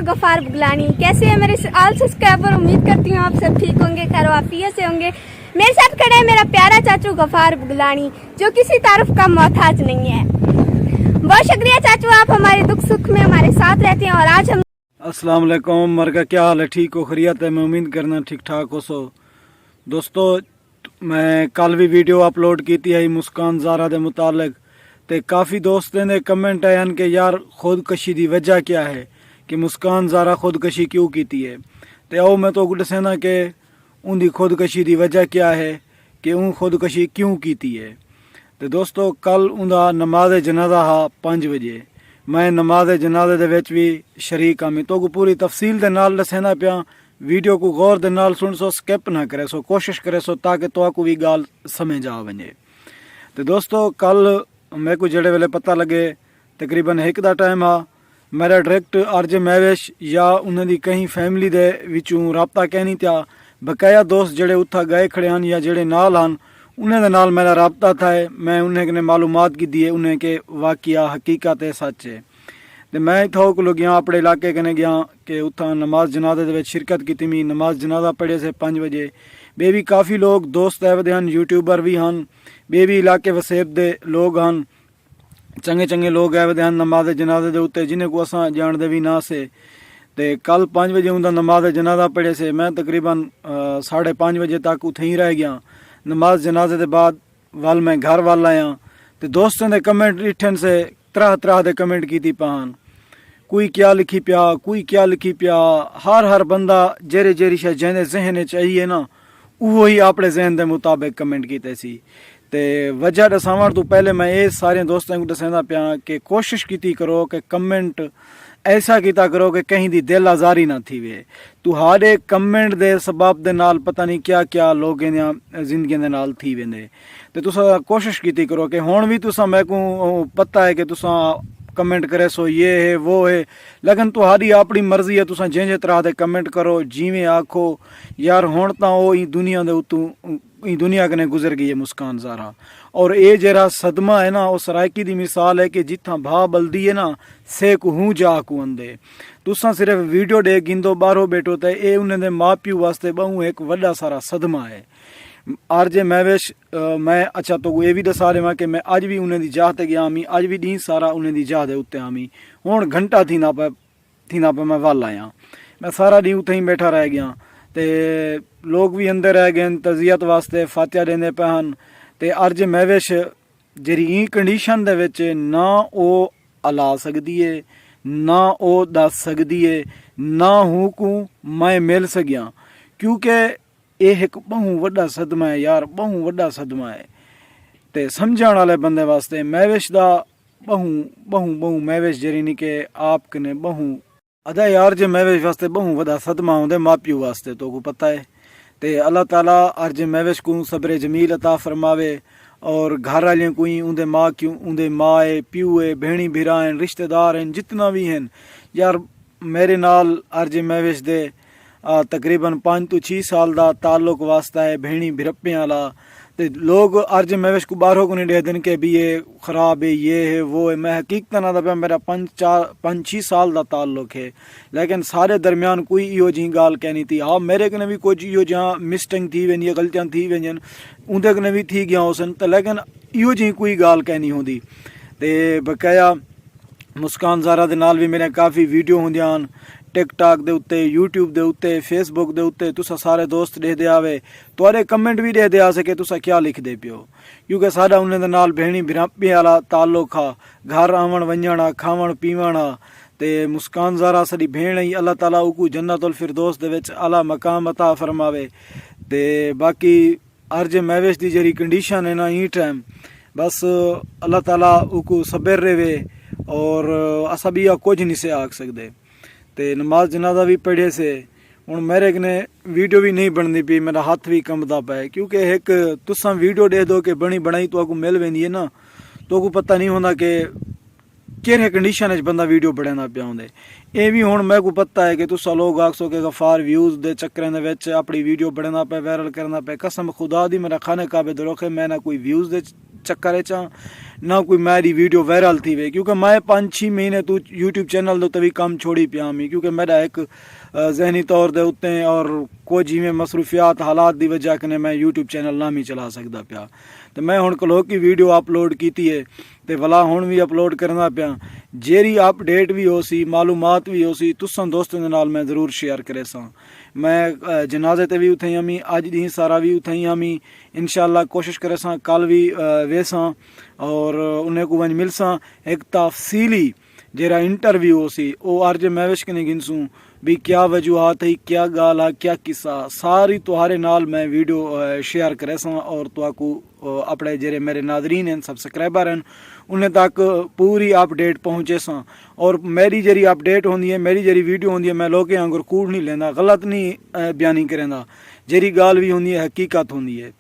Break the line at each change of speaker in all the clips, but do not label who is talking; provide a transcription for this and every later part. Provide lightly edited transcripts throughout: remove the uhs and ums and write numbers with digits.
गफार बुगलानी। कैसे है मेरे ऑल सब्सक्राइबर? उम्मीद करती हूँ आप सब ठीक होंगे, खैर वाफियत से होंगे। मेरे साथ खड़े है मेरा प्यारा चाचू गफार बुगलानी, जो किसी तारुफ का मोहताज नहीं है। बहुत शुक्रिया चाचू, आप हमारे दुख सुख में हमारे साथ रहते हैं। और आज हम
अस्सलाम वालेकुम मरगा, क्या हाल है? ठीक हो? खैरियत है? मैं उम्मीद करना ठीक ठाक हो। सो दोस्तों, मैं कल भी वीडियो अपलोड की थी मुस्कान ज़ारा के मुतालिक, तो काफ़ी दोस्तों ने कमेंट आए कि यार खुदकशी की वजह क्या है, कि मुस्कान ज़ारा खुदकशी क्यों की है। तो आओ मैं तो दसना कि उनकी खुदकशी की वजह क्या है, कि उन खुदकशी क्यों की है। तो दोस्तों, कल उनका नमाज जनाजा हा 5 बजे। मैं नमाज जनाजे दे विच भी शरीक हाँ। तो पूरी तफसील दे नाल दसना पिया। वीडियो को गौर दे नाल सुन सो, स्किप ना करे सो, कोशिश करे सो ताकि तो भी गाल समझ आ वने। तो दोस्तों, कल मेरे को जड़े वेले पता लगे तकरीबन 1 दा टाइम आ, मेरा डायरेक्ट आरजे महवेश या उन्होंने कहीं फैमिली दे विचों रबता कहनी था। बकाया दोस्त जड़े उत्था गए खड़े हैं या जड़े नाल हैं, उन्हें नाल मेरा रबता था। मैं उन्हें ने मालूमात की दी है उन्हें के वाकिया हकीकत है, सच है। तो मैं इतना को गया अपने इलाके कने गया कि उतना नमाज जनाजे दे शिरकत की थी। नमाज जनाजा पढ़े से 5 बजे। बे भी काफ़ी लोग दोस्त आए हैं, यूट्यूबर भी हैं, बे भी इलाके वसेब दे लोग हैं, चंगे चंगे लोग आए हैं नमाज जनाजे दे उत्ते, जिन्हें को असा जानते भी ना से। तो कल 5 बजे उनका नमाज जनाजा पढ़े से मैं तकरीबन 5:30 बजे तक उत्थे ही रह गया। नमाज जनाजे के बाद वाल मैं घर वाल आया, तो दोस्तों ने कमेंट डिठन से तरह तरह के कमेंट की पान। कोई क्या लिखी पिया, कोई क्या लिखी पिया। हर बंदा जेरे जेरी शायद जैसे जहन चाहिए ना, वो ही अपने जहन के मुताबिक कमेंट किए सी। तो वजह दसावन तो पहले मैं ये सारे दोस्तों को दसना पिया कि कोशिश की करो कि कमेंट ऐसा किया करो कि कहीं दी दिल आजारी ना थी वे। तुहारे कमेंट दे सबब दे नाल पता नहीं क्या क्या लोग जिंदगी दे नाल थी वेंदे। तो तुसा कोशिश की करो कि हुण भी तुसा मैं को पता है कि तुसा कमेंट करे सो ये है वो है, लेकिन तुहारी अपनी मर्जी है। तुसा जे तरह के कमेंट करो, जिमें आखो यार। हुण तां ओ दुनिया दे उत्तों दुनिया कने गुजर गई है मुस्कान ज़ारा। और ये जरा सदमा है ना, वो सरायकी की मिसाल है कि जिथा भा बलदी है ना, से हूँ जा को अंदे। तुसा सिर्फ वीडियो डे गिंदो बाहरों बैठो, तो ये उन्होंने माँ प्यू वास्ते बहु एक वड्डा सारा सदमा है। आरजे महवेश मैं अच्छा तो ये भी दसा रहा कि मैं अज भी उन्हें दी जाह ते गया आमी, अज भी डी सारा उन्हें दी जाह दे उत्ते आमी। हुण घंटा थी ना पे मैं वाल आया। मैं सारा डी उत्थे ही बैठा रह गया। तो लोग भी अंदर रह गए तजियत वास्ते फातिहा देंदे पे हैं। तो आरजे महवेश जी ई कंडीशन दे विच ना वो अला सकती है, ना वो दस सकती है, ना हूँ को मैं मिल सकिया, क्योंकि यह एक बहु वड्डा सदमा है यार, बहु वड्डा सदमा है। तो समझण वाले बंदे वास्ते महवेश दा बहु बहु बहु महवेश जरी नहीं कि आप कने बहु अदा यार जे महवेश वास्ते बहु वड्डा सदमा होंदे माँ प्यू वास्ते, तो को पता है। तो अल्लाह ताला अर्ज महवेश को सब्र जमील अता फरमावे, और घर वाले को ही उनके माँ क्यों उनके माँ है, प्यू है, भेणी भिरा हैं, रिश्तेदार हैं, जितना भी हैं यार। मेरे नाल अर्ज महवेश दे तकरीबन 5 तो 6 साल का ताल्लुक वास्ता है, भेणी भिरप्पे वाला। तो लोग अर्ज महवेश को बाहरों को नहीं दे दिन के भी ये ख़राब है, ये है वो है। मैं हकीकत ना दबा मेरा 5-6 साल का ताल्लुक है, लेकिन सारे दरमियान कोई इो जी गाल कहनी थी। हाँ मेरे कने भी कुछ इो जहाँ मिस्टेक थी वन, गलतियाँ थी वन, उनके कने भी थी गया उसन, तो लेकिन इो जी कोई गाल कहनी होंगी। तो बकाया मुस्कान ज़ारा दे नाल भी मेरे काफ़ी वीडियो होंदियां, टिकटॉक दे उत्ते, यूट्यूब दे उत्ते, फेसबुक दे उत्ते। तुसा सारे दोस्त दे दे आवे, तुआरे कमेंट भी दे आ सके तुसा क्या लिख दे पियो, क्योंकि साडा उन्हें दे नाल भेणी भिरापी वाला ताल्लुक हा, घर आवन वंजण खावण पीवण हा। ते मुस्कान ज़ारा सड़ी भेण ही, अल्लाह ताला उकू जन्नतुल फिरदौस दे विच आला मकाम अता फरमावे। ते बाकी अर्ज महवेश दी जरी कंडीशन है ना ई टाइम, बस अल्लाह ताला उकू सब्र रहे, और असा भी कुछ नहीं से आख सकते। तो नमाज जनाजा भी पढ़े से हूँ मेरे कने वीडियो भी नहीं बनती पी, मेरा हाथ भी कंबदा पे, क्योंकि एक तुसा वीडियो दे दो कि बनी बनाई तो आपको मिल वेंदी है ना, तो को पता नहीं होंदा कि किहड़े कंडीशन बंदा वीडियो बनाना पिया होंदे। ये भी हूँ मैं को पता है कि तुसा लोग आखसो कि गफार व्यूज़ दे चक्करें दे विच अपनी वीडियो बनाना पे, वायरल करना पे। कसम खुदा दी मेरा खाने काबे दरोखे, मैं ना कोई व्यूज़ दे चक्कर चा, ना कोई मेरी वीडियो वायरल थी वे, क्योंकि मैं 5-6 महीने तू यूट्यूब चैनल तो तभी कम छोड़ी पिया मी, क्योंकि मेरा एक जहनी तौर दे उत्ते और कुछ जिमें मसरूफियात हालात की वजह कने मैं यूट्यूब चैनल ना ही चला सकता पिया। तो मैं हुण कलो की वीडियो अपलोड की है तो भला हुण भी अपलोड करना पिया। जेरी अपडेट भी हो सी, मालूमात भी हो सी, तुसां दोस्तों दे नाल मैं ज़रूर शेयर करे सां। मैं जनाजे ते भी उथई हमी, अज दी सारा भी उथई हमी, इंशाअल्लाह कोशिश करे सां कल भी वेसां और उन्हें को वंज मिलसां। एक तफसीली जेरा इंटरव्यू हो सी वो अर्ज महविश कने गिनसूं भी क्या वजूहत है, क्या गाल है, क्या किस्सा, सारी तुहारे नाल मैं वीडियो शेयर करे सां और तुहाकू अपने जेरे मेरे नादरीन हैं, सब्सक्राइबर हैं, उन्हें तक पूरी अपडेट पहुँचे सां। और मेरी जेरी अपडेट होंदी है, मेरी जेरी वीडियो होंदी है, मैं लोगों आंगर कूड़ नहीं लेंदा, गलत नहीं बयानी करेंदा, जेरी गाल भी होंदी है हकीकत होंदी है।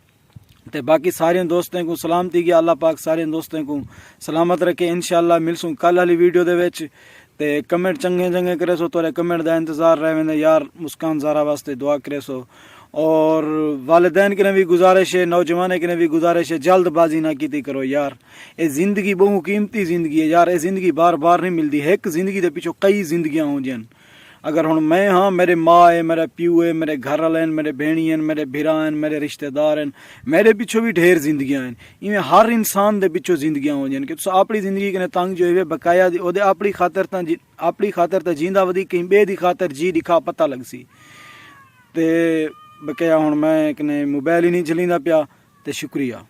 तो बाकी सारे दोस्तों को सलामती की अल्लाह पाक सारे दोस्तों को सलामत रखे। इंशाअल्लाह मिलसूं कल वाली वीडियो दे विच। ते कमेंट चंगे चंगे करे सो, तोरे कमेंट का इंतजार रहे वेंदे यार, मुस्कान ज़ारा वास्ते दुआ करे सो। और वालिदैन के भी गुजारिश है, नौजवान के भी गुजारिश है, जल्दबाजी ना की करो यार, ये ज़िंदगी बहु कीमती ज़िंदगी है यार, ये ज़िंदगी बार बार नहीं मिलती, एक ज़िंदगी के पिछो कई जिंदगियाँ हो जन। अगर हुण मैं हाँ, मेरे माँ है, मेरा प्यू है, मेरे घर वाले हैं, मेरे भेणी हैं, मेरे भिरा हैं, मेरे रिश्तेदार हैं, मेरे पिछो भी ढेर जिंदगियां हैं। इवें हर इंसान दे पिछो जिंदगियां हो जान कि तुस अपनी जिंदगी कने तंग जो है बकाया ओदे अपनी खातर ता जींदा वधी कहीं बे दी खातर जी दिखा पता लग सी। ते बकाया हुण मैं कने मोबाइल ही नहीं चलींदा पिया। ते शुक्रिया।